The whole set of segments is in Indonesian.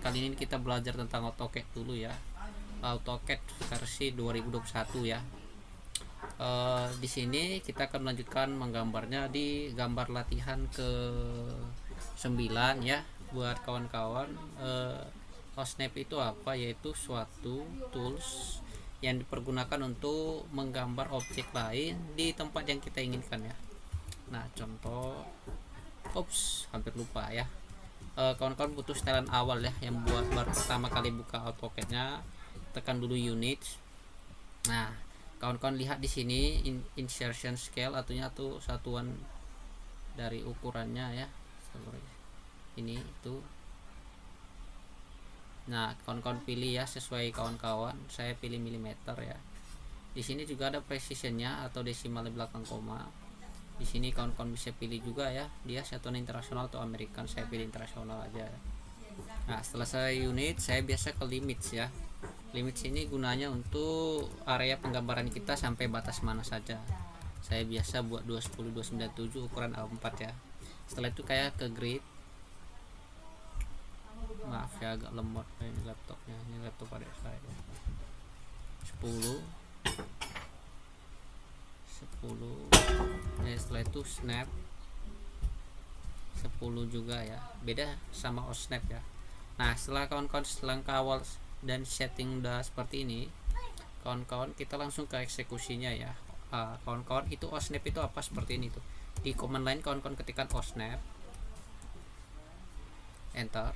kali ini kita belajar tentang AutoCAD dulu ya. AutoCAD versi 2021 ya. Di sini kita akan melanjutkan menggambarnya di gambar latihan ke 9 ya. Buat kawan-kawan, OSNAP itu apa? Yaitu suatu tools yang dipergunakan untuk menggambar objek lain di tempat yang kita inginkan ya. Nah, contoh, hampir lupa ya. Kawan-kawan butuh setelan awal ya, yang buat baru pertama kali buka AutoCAD-nya, tekan dulu unit. Nah, kawan-kawan lihat di sini insertion scale, artinya tuh satuan dari ukurannya ya. Ini itu. Nah, kawan-kawan pilih ya sesuai kawan-kawan. Saya pilih milimeter ya. Di sini juga ada precisionnya atau desimal di belakang koma. Di sini kawan-kawan bisa pilih juga ya, dia satuan internasional atau American. Saya pilih internasional aja. Nah, setelah saya unit, saya biasa ke limits ya. Limits ini gunanya untuk area penggambaran kita sampai batas mana saja. Saya biasa buat 210 297 ukuran A4 ya. Setelah itu kayak ke grid. Maaf ya, agak lemot ini laptopnya. Ini laptop adik saya. 10 ya. Setelah itu snap 10 juga ya, beda sama OSNAP ya. Nah, setelah kawan-kawan langkah awal dan setting udah seperti ini, kawan-kawan kita langsung ke eksekusinya ya. Kawan-kawan itu OSNAP itu apa, seperti ini tuh. Di command line kawan-kawan ketikkan OSNAP, enter.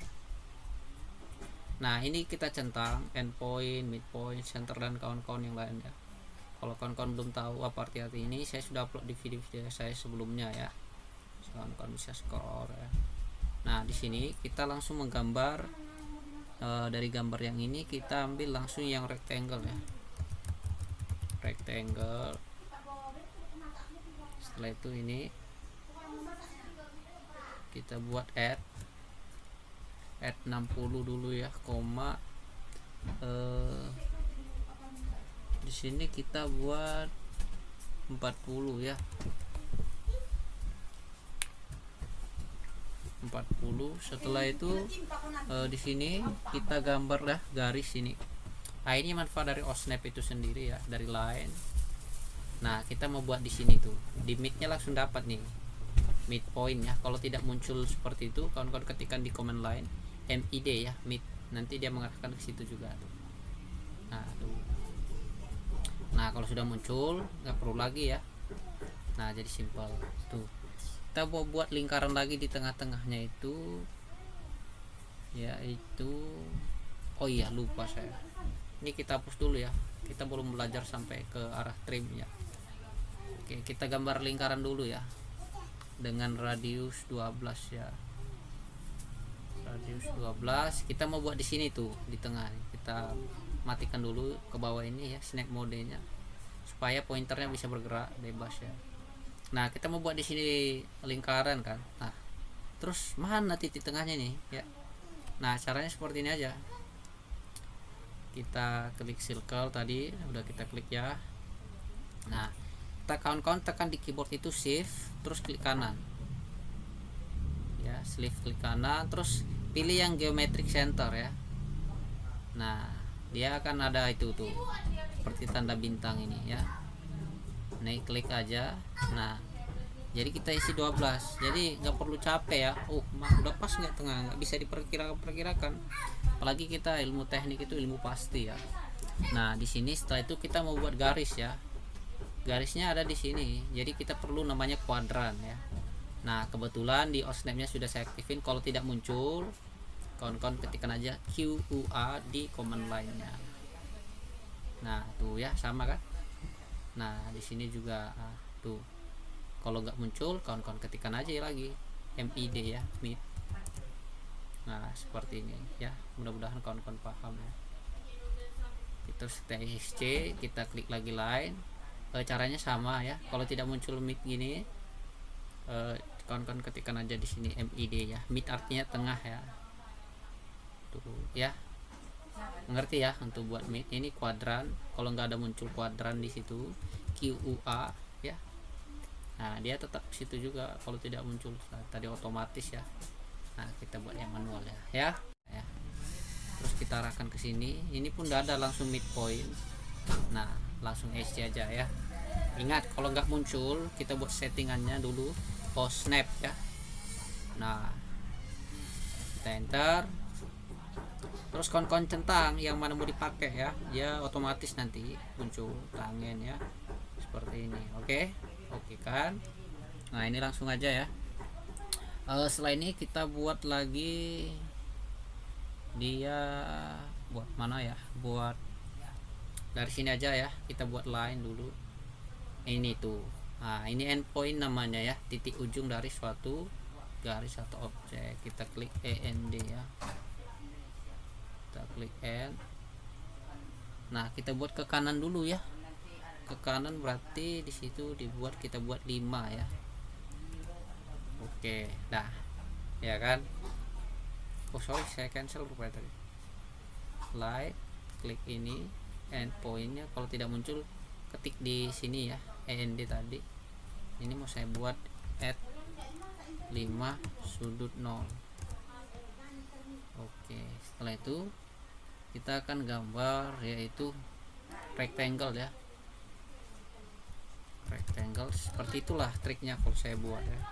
Nah, ini kita centang endpoint, midpoint, center, dan kawan-kawan yang lain ya. Kalau kawan-kawan belum tahu apa arti ini, saya sudah upload di video-video saya sebelumnya ya. Kawan-kawan bisa scroll ya. Nah, di sini kita langsung menggambar. Dari gambar yang ini kita ambil langsung yang rectangle ya. Rectangle. Setelah itu ini kita buat add 60 dulu ya, koma. Di sini kita buat 40 ya. 40. Setelah itu di sini kita gambar lah garis ini. Nah, ini manfaat dari OSNAP itu sendiri ya, dari line. Nah, kita mau buat di sini tuh, di midnya langsung dapat nih midpoint ya. Kalau tidak muncul seperti itu, kawan-kawan ketikkan di command line mid ya, mid, nanti dia mengarahkan ke situ juga tuh. Nah, tuh. Nah, kalau sudah muncul nggak perlu lagi ya. Nah, jadi simpel tuh. Kita mau buat lingkaran lagi di tengah-tengahnya itu, yaitu, oh iya lupa saya, ini kita hapus dulu ya, kita belum belajar sampai ke arah trim ya. Oke, kita gambar lingkaran dulu ya dengan radius 12 ya. Radius 12 kita mau buat di sini tuh, di tengah. Kita matikan dulu ke bawah ini ya, snap mode-nya, supaya pointernya bisa bergerak bebas ya. Nah, kita mau buat di sini lingkaran kan. Nah, terus mana titik tengahnya nih ya. Nah, caranya seperti ini aja. Kita klik circle tadi, udah kita klik ya. Nah, kita kawan-kawan tekan di keyboard itu shift, terus klik kanan. Ya, shift klik kanan, terus pilih yang geometric center ya. Nah, dia akan ada itu tuh, seperti tanda bintang ini ya. Nih, klik aja. Nah, jadi kita isi 12, jadi nggak perlu capek ya. Udah pas nggak tengah, nggak bisa diperkirakan. Apalagi kita ilmu teknik itu ilmu pasti ya. Nah, di sini setelah itu kita mau buat garis ya. Garisnya ada di sini, jadi kita perlu namanya kuadran ya. Nah, kebetulan di OSNAP-nya sudah saya aktifin. Kalau tidak muncul, kawan-kawan ketikkan aja QUA di command line-nya. Nah, tuh ya, sama kan. Nah, di sini juga tuh, kalau nggak muncul, kawan-kawan ketikkan aja lagi mid ya, mid. Nah, seperti ini ya, mudah-mudahan kawan-kawan paham ya. Itu TXT, kita klik lagi line. Caranya sama ya, kalau tidak muncul mid gini, kawan-kawan ketikkan aja di sini mid ya. Mid artinya tengah ya, tuh ya. Mengerti ya untuk buat mid ini kuadran. Kalau nggak ada muncul kuadran di situ, QUA ya. Nah, dia tetap situ juga kalau tidak muncul. Nah, tadi otomatis ya. Nah, kita buat yang manual ya. kita arahkan ke sini. Ini pun udah ada langsung midpoint. Nah, langsung SC aja ya. Ingat kalau nggak muncul, kita buat settingannya dulu. Oh, snap ya. Nah, kita enter. Terus kawan-kawan centang yang mana mau dipakai ya, dia otomatis nanti muncul tangan ya, seperti ini. Oke kan. Nah, ini langsung aja ya. Setelah ini kita buat lagi, dia buat mana ya, buat dari sini aja ya, kita buat line dulu. Ini tuh, nah ini endpoint namanya ya, titik ujung dari suatu garis atau objek. Kita klik END ya, kita klik N. Nah, kita buat ke kanan dulu ya, ke kanan berarti di situ dibuat, kita buat 5 ya. Oke, nah ya kan. Oh sorry, saya cancel rupanya tadi. Slide, klik ini endpointnya. Kalau tidak muncul, ketik di sini ya, END tadi. Ini mau saya buat add 5 sudut 0. Oke, setelah itu kita akan gambar yaitu rectangle ya, rectangle. Seperti itulah triknya kalau saya buat ya.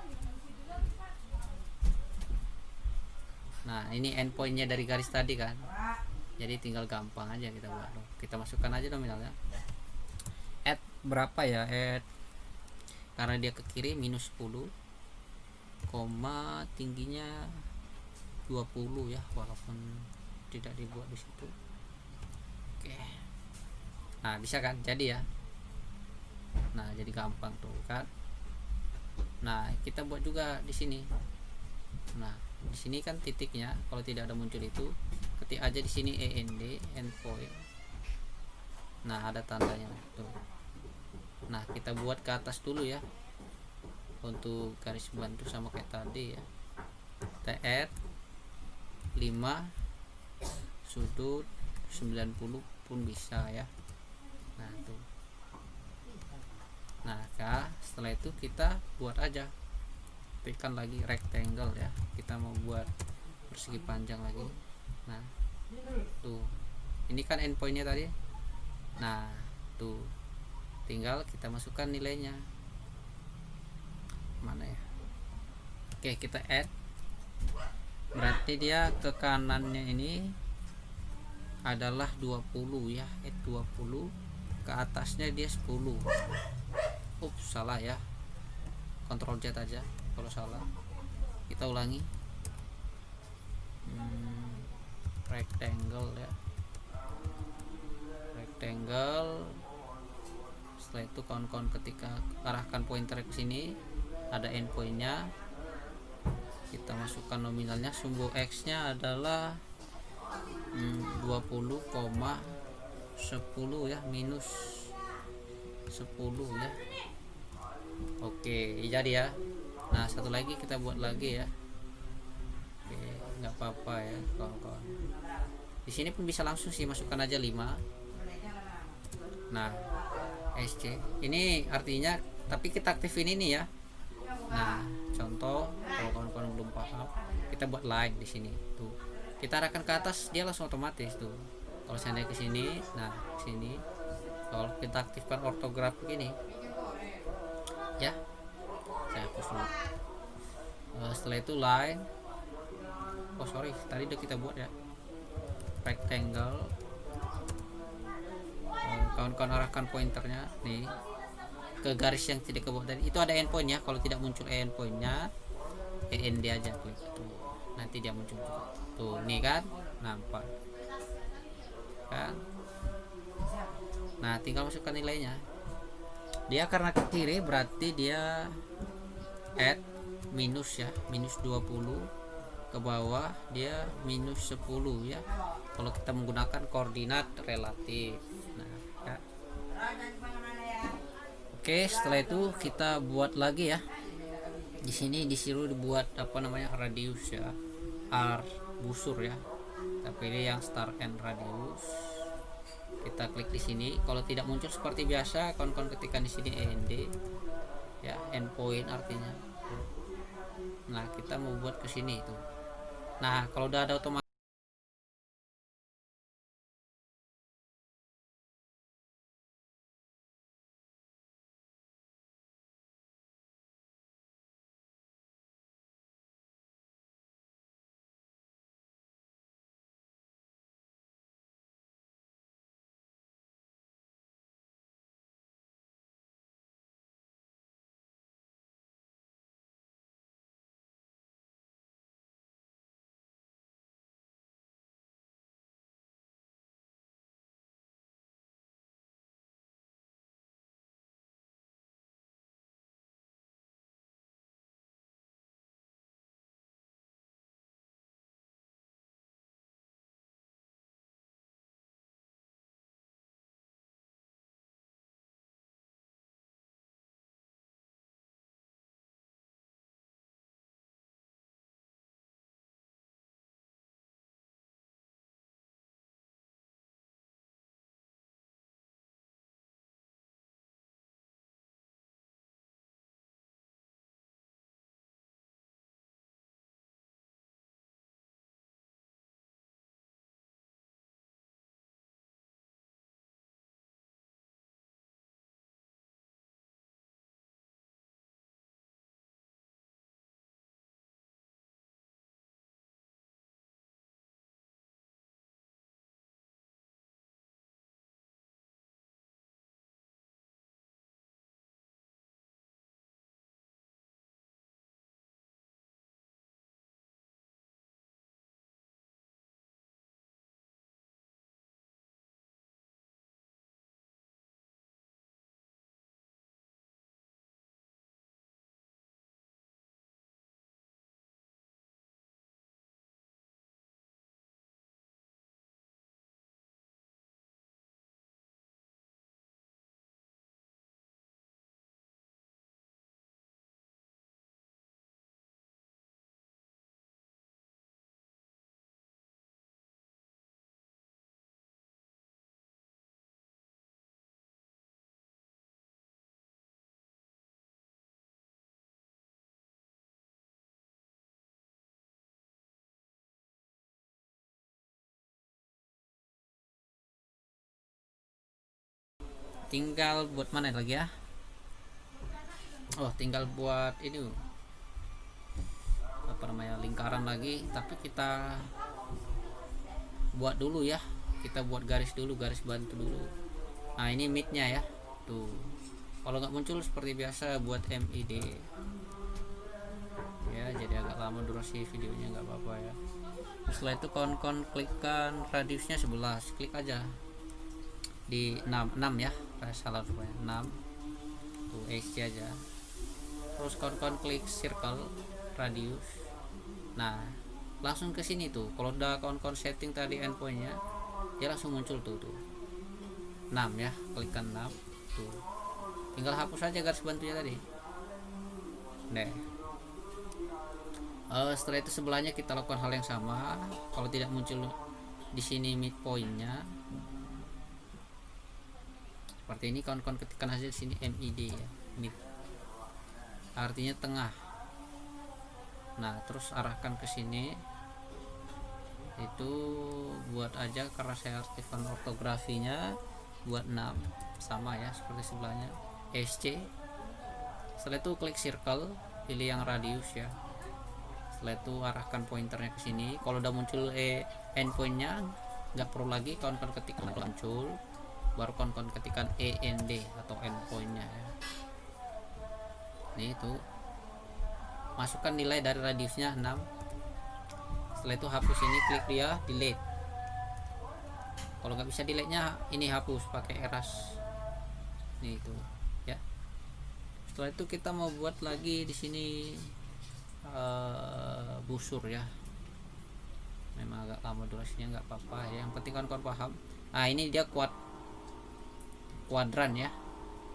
Nah, ini endpointnya dari garis tadi kan, jadi tinggal gampang aja kita buat. Kita masukkan aja nominalnya, add berapa ya, add karena dia ke kiri minus 10, koma tingginya 20 ya, walaupun tidak dibuat di situ. Oke, nah bisa kan, jadi ya. Nah, jadi gampang tuh kan. Nah, kita buat juga di sini. Nah, di sini kan titiknya, kalau tidak ada muncul itu, ketik aja di sini END, endpoint. Nah, ada tandanya tuh. Nah, kita buat ke atas dulu ya, untuk garis bantu sama kayak tadi ya. Kita add 5 sudut 90 pun bisa ya. Nah tuh. Nah setelah itu kita buat aja, tekan lagi rectangle ya, kita mau buat persegi panjang lagi. Nah tuh, ini kan endpointnya tadi. Nah tuh, tinggal kita masukkan nilainya mana ya. Oke, kita add, berarti dia ke kanannya ini adalah 20 ya, add 20, ke atasnya dia 10. Ups, salah ya, Ctrl Z aja kalau salah. Kita ulangi, rectangle ya, rectangle. Setelah itu kawan-kawan ketika arahkan pointer ke sini, ada endpointnya, kita masukkan nominalnya. Sumbu X nya adalah 20,10 ya, minus 10 ya. Oke, jadi ya. Nah, satu lagi kita buat lagi ya. Oke, nggak apa-apa ya kawan-kawan. Di sini pun bisa langsung sih, masukkan aja 5. Nah, SC ini artinya, tapi kita aktifin ini ya. Nah, contoh kalau kawan-kawan belum paham, kita buat line di sini tuh, kita arahkan ke atas, dia langsung otomatis tuh. Kalau saya naik ke sini, nah ke sini, kalau kita aktifkan ortograf begini ya, saya hapus dulu. Setelah itu line, oh sorry, tadi udah kita buat ya, rectangle. Kawan-kawan arahkan pointernya nih ke garis yang tidak ke bawah tadi, itu ada endpoint ya. Kalau tidak muncul endpointnya, END aja klik tuh, nanti dia muncul juga tuh. Nih kan, nampak kan. Nah, tinggal masukkan nilainya. Dia karena ke kiri berarti dia add minus ya, minus 20, ke bawah dia minus 10 ya, kalau kita menggunakan koordinat relatif. Nah ya. Oke, setelah itu kita buat lagi ya. Di sini disuruh dibuat apa namanya, radius ya, R busur ya. Kita pilih yang start and radius. Kita klik di sini. Kalau tidak muncul seperti biasa, kawan-kawan ketikkan di sini END ya, endpoint artinya. Nah, kita mau buat ke sini itu. Nah, kalau udah ada otomatis tinggal buat mana lagi ya, tinggal buat ini apa namanya, lingkaran lagi, tapi kita buat dulu ya, kita buat garis dulu, garis bantu dulu. Nah ini midnya ya tuh, kalau nggak muncul seperti biasa buat MID ya, jadi agak lama durasi videonya, nggak apa-apa ya. Setelah itu kawan-kawan klikkan radiusnya 11, klik aja di 6 ya, salah rupanya 6 tuh, SC aja. Terus kawan-kawan klik circle radius, nah langsung ke sini tuh. Kalau udah kawan-kawan setting tadi endpointnya, dia langsung muncul tuh 6 ya, klikkan 6 tuh, tinggal hapus aja garis bantunya tadi deh. Setelah itu sebelahnya kita lakukan hal yang sama. Kalau tidak muncul di sini midpointnya seperti ini, kawan-kawan ketikkan hasil sini MID ya, mid artinya tengah. Nah terus arahkan ke sini, itu buat aja karena saya aktifkan ortografinya, buat 6 sama ya seperti sebelahnya, SC. Setelah itu klik circle, pilih yang radius ya. Setelah itu arahkan pointernya ke sini. Kalau udah muncul endpointnya, nggak perlu lagi kawan-kawan ketik muncul, baru kawan-kawan ketikkan END atau endpointnya ya. Ini itu masukkan nilai dari radiusnya 6. Setelah itu hapus ini, klik dia delete. Kalau nggak bisa delete nya, ini hapus pakai erase. Ini itu ya. Setelah itu kita mau buat lagi di sini busur ya, memang agak lama durasinya, nggak apa-apa ya, yang penting kan kawan paham. Nah ini dia kuadran ya.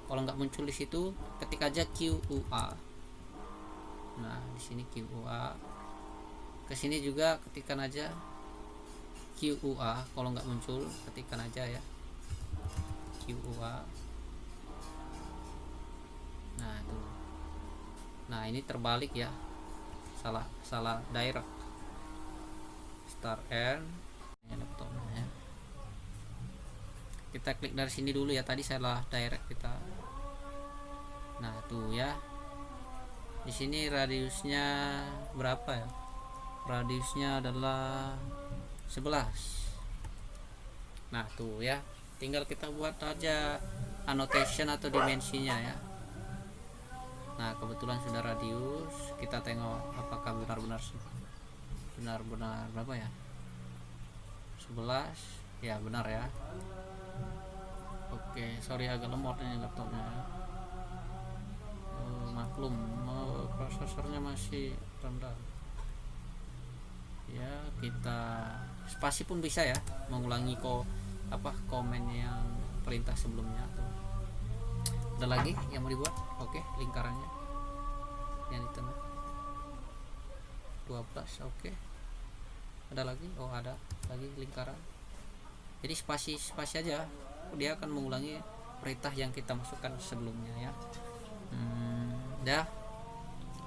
Kalau nggak muncul di situ, ketik aja QUA. Nah di sini QUA, ke sini juga ketikkan aja QUA. Kalau nggak muncul, ketikkan aja ya QUA. Nah tuh, nah ini terbalik ya, salah direct, start end laptopnya. Kita klik dari sini dulu ya, tadi salah direct kita. Nah tuh ya, di sini radiusnya berapa ya, radiusnya adalah 11. Nah tuh ya, tinggal kita buat aja annotation atau dimensinya ya. Nah kebetulan sudah radius, kita tengok apakah benar-benar berapa ya, 11 ya, benar ya. Oke, sorry agak lemot ini laptopnya ya. Maklum, prosesornya masih rendah ya. Kita spasi pun bisa ya, mengulangi komen yang perintah sebelumnya. Tuh, ada lagi yang mau dibuat. Oke, lingkarannya yang di tengah 12. Oke, ada lagi, ada lagi lingkaran. Jadi spasi aja, dia akan mengulangi perintah yang kita masukkan sebelumnya ya. Dah,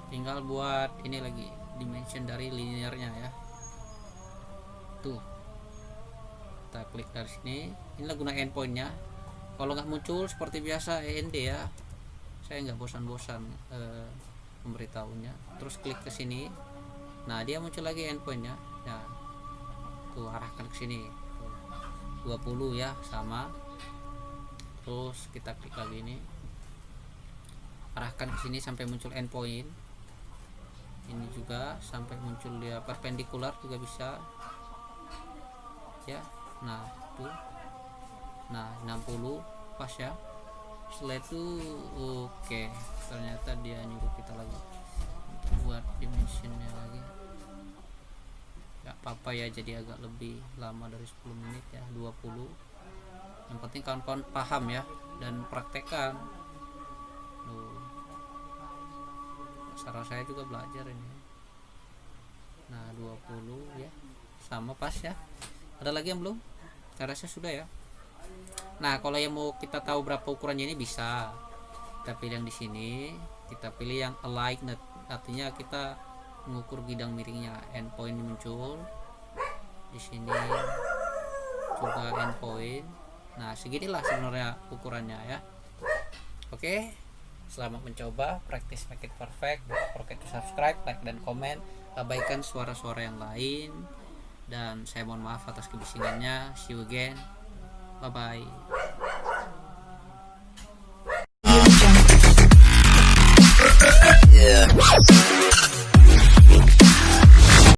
tinggal buat ini lagi, dimension dari linearnya ya. Tuh, kita klik dari sini, inilah guna endpointnya. Kalau nggak muncul seperti biasa END ya, saya nggak bosan-bosan memberitahunya. Terus klik ke sini, nah dia muncul lagi endpointnya ya. Tuh, arahkan ke sini 20 ya, sama. Terus kita klik lagi ini, arahkan ke sini sampai muncul endpoint. Ini juga sampai muncul dia perpendikular juga bisa ya. Nah tuh, nah 60 pas ya. Setelah itu oke, ternyata dia nyuruh kita lagi untuk buat dimensionnya lagi. Gak apa-apa ya, jadi agak lebih lama dari 10 menit ya, 20. Yang penting kawan-kawan paham ya dan praktekkan. Sarah saya juga belajar ini. Nah 20 ya, sama pas ya. Ada lagi yang belum? Saya rasa sudah ya. Nah kalau yang mau kita tahu berapa ukurannya, ini bisa kita pilih yang di sini, kita pilih yang aligned, artinya kita mengukur bidang miringnya. Endpoint muncul di sini juga endpoint. Nah seginilah sebenarnya ukurannya ya. Oke, selamat mencoba, practice make it perfect. Don't forget to subscribe, like dan komen. Abaikan suara-suara yang lain, dan saya mohon maaf atas kebisingannya. See you again, bye bye.